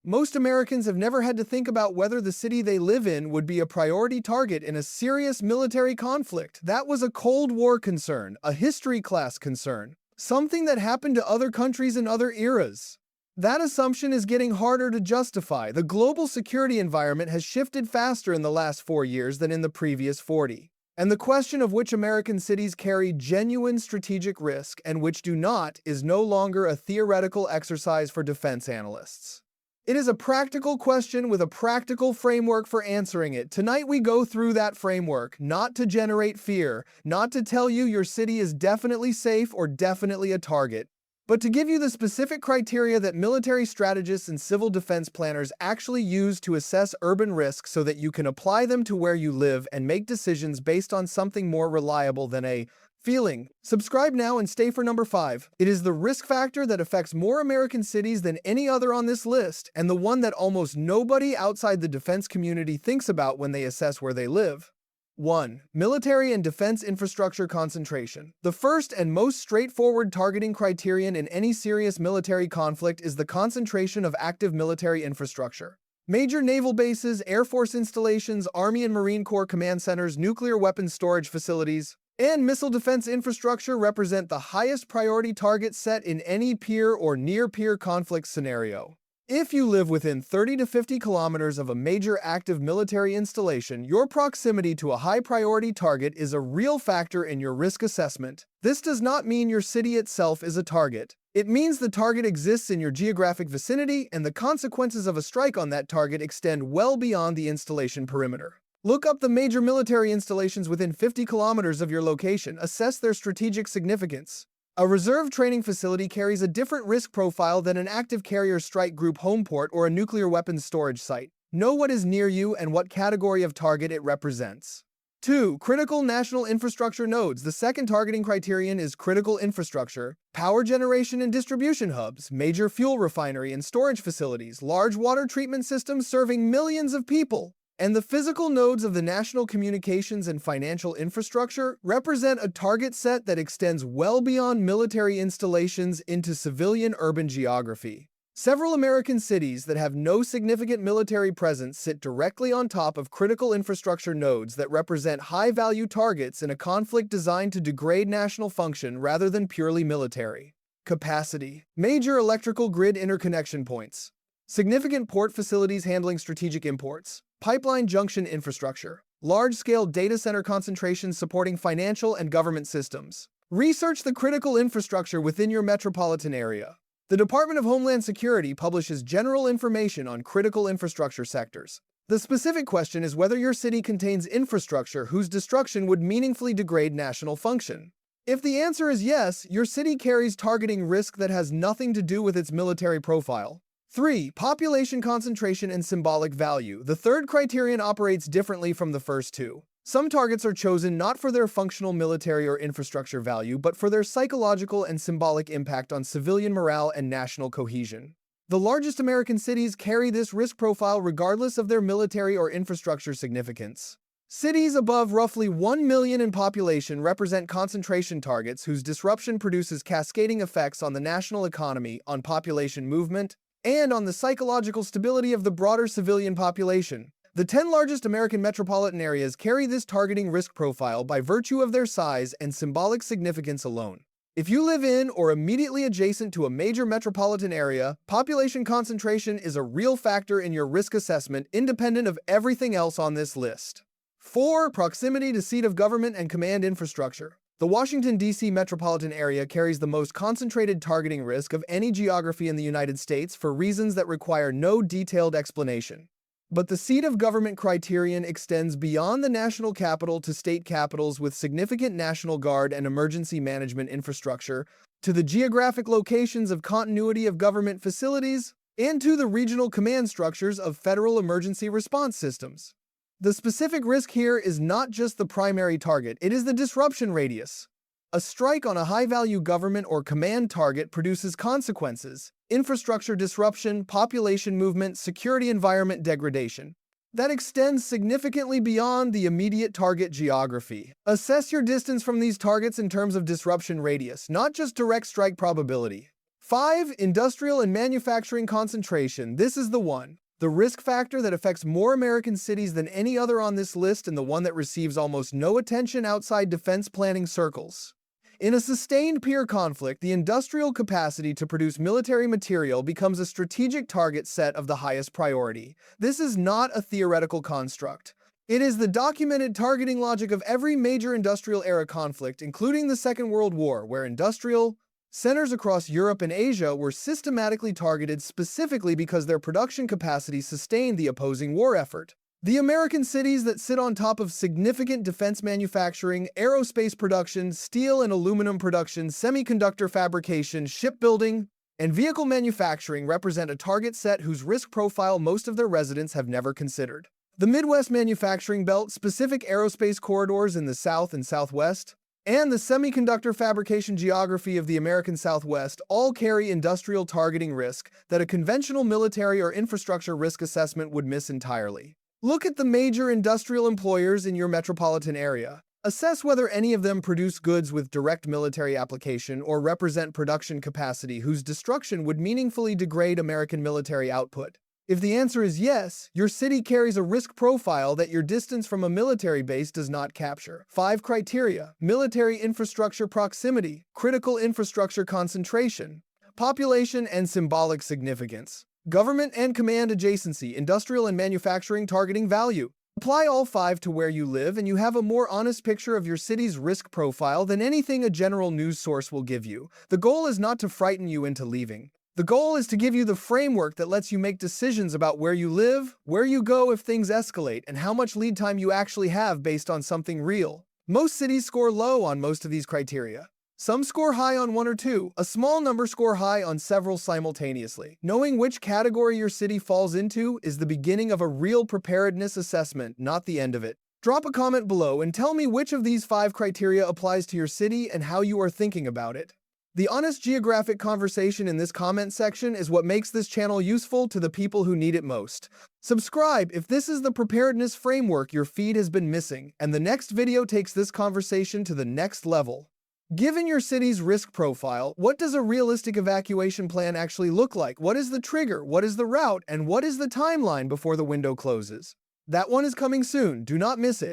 Most Americans have never had to think about whether the city they live in would be a priority target in a serious military conflict. That was a Cold War concern, a history class concern, something that happened to other countries in other eras. That assumption is getting harder to justify. The global security environment has shifted faster in the last 4 years than in the previous 40. And the question of which American cities carry genuine strategic risk and which do not is no longer a theoretical exercise for defense analysts. It is a practical question with a practical framework for answering it. Tonight we go through that framework, not to generate fear, not to tell you your city is definitely safe or definitely a target, but to give you the specific criteria that military strategists and civil defense planners actually use to assess urban risk so that you can apply them to where you live and make decisions based on something more reliable than a feeling. Subscribe now and stay for number 5. It is the risk factor that affects more American cities than any other on this list, and the one that almost nobody outside the defense community thinks about when they assess where they live. 1. Military and defense infrastructure concentration. The first and most straightforward targeting criterion in any serious military conflict is the concentration of active military infrastructure. Major naval bases, Air Force installations, Army and Marine Corps command centers, nuclear weapons storage facilities, and missile defense infrastructure represent the highest priority target set in any peer or near-peer conflict scenario. If you live within 30 to 50 kilometers of a major active military installation, your proximity to a high-priority target is a real factor in your risk assessment. This does not mean your city itself is a target. It means the target exists in your geographic vicinity, and the consequences of a strike on that target extend well beyond the installation perimeter. Look up the major military installations within 50 kilometers of your location. Assess their strategic significance. A reserve training facility carries a different risk profile than an active carrier strike group home port or a nuclear weapons storage site. Know what is near you and what category of target it represents. 2. Critical national infrastructure nodes. The second targeting criterion is critical infrastructure, power generation and distribution hubs, major fuel refinery and storage facilities, large water treatment systems serving millions of people, and the physical nodes of the national communications and financial infrastructure represent a target set that extends well beyond military installations into civilian urban geography. Several American cities that have no significant military presence sit directly on top of critical infrastructure nodes that represent high-value targets in a conflict designed to degrade national function rather than purely military. Capacity. Major electrical grid interconnection points. Significant port facilities handling strategic imports. Pipeline junction infrastructure. Large-scale data center concentrations supporting financial and government systems. Research the critical infrastructure within your metropolitan area. The Department of Homeland Security publishes general information on critical infrastructure sectors. The specific question is whether your city contains infrastructure whose destruction would meaningfully degrade national function. If the answer is yes, your city carries targeting risk that has nothing to do with its military profile. 3. Population concentration and symbolic value. The third criterion operates differently from the first two. Some targets are chosen not for their functional military or infrastructure value, but for their psychological and symbolic impact on civilian morale and national cohesion. The largest American cities carry this risk profile regardless of their military or infrastructure significance. Cities above roughly 1 million in population represent concentration targets whose disruption produces cascading effects on the national economy, on population movement, and on the psychological stability of the broader civilian population. The 10 largest American metropolitan areas carry this targeting risk profile by virtue of their size and symbolic significance alone. If you live in or immediately adjacent to a major metropolitan area, population concentration is a real factor in your risk assessment independent of everything else on this list. 4. Proximity to seat of government and command infrastructure. The Washington, D.C. metropolitan area carries the most concentrated targeting risk of any geography in the United States for reasons that require no detailed explanation. But the seat of government criterion extends beyond the national capital to state capitals with significant National Guard and emergency management infrastructure, to the geographic locations of continuity of government facilities, and to the regional command structures of federal emergency response systems. The specific risk here is not just the primary target, it is the disruption radius. A strike on a high-value government or command target produces consequences: infrastructure disruption, population movement, security environment degradation. That extends significantly beyond the immediate target geography. Assess your distance from these targets in terms of disruption radius, not just direct strike probability. 5. Industrial and manufacturing concentration. This is the one. The risk factor that affects more American cities than any other on this list, and the one that receives almost no attention outside defense planning circles. In a sustained peer conflict, the industrial capacity to produce military material becomes a strategic target set of the highest priority. This is not a theoretical construct. It is the documented targeting logic of every major industrial era conflict, including the Second World War, where industrial centers across Europe and Asia were systematically targeted specifically because their production capacity sustained the opposing war effort. The American cities that sit on top of significant defense manufacturing, aerospace production, steel and aluminum production, semiconductor fabrication, shipbuilding, and vehicle manufacturing represent a target set whose risk profile most of their residents have never considered. The Midwest manufacturing belt, specific aerospace corridors in the South and Southwest, and the semiconductor fabrication geography of the American Southwest all carry industrial targeting risk that a conventional military or infrastructure risk assessment would miss entirely. Look at the major industrial employers in your metropolitan area. Assess whether any of them produce goods with direct military application or represent production capacity whose destruction would meaningfully degrade American military output. If the answer is yes, your city carries a risk profile that your distance from a military base does not capture. 5 criteria: military infrastructure proximity, critical infrastructure concentration, population and symbolic significance, government and command adjacency, industrial and manufacturing targeting value. Apply all 5 to where you live and you have a more honest picture of your city's risk profile than anything a general news source will give you. The goal is not to frighten you into leaving. The goal is to give you the framework that lets you make decisions about where you live, where you go if things escalate, and how much lead time you actually have based on something real. Most cities score low on most of these criteria. Some score high on 1 or 2. A small number score high on several simultaneously. Knowing which category your city falls into is the beginning of a real preparedness assessment, not the end of it. Drop a comment below and tell me which of these 5 criteria applies to your city and how you are thinking about it. The honest geographic conversation in this comment section is what makes this channel useful to the people who need it most. Subscribe if this is the preparedness framework your feed has been missing, and the next video takes this conversation to the next level. Given your city's risk profile, what does a realistic evacuation plan actually look like? What is the trigger? What is the route? And what is the timeline before the window closes? That one is coming soon. Do not miss it.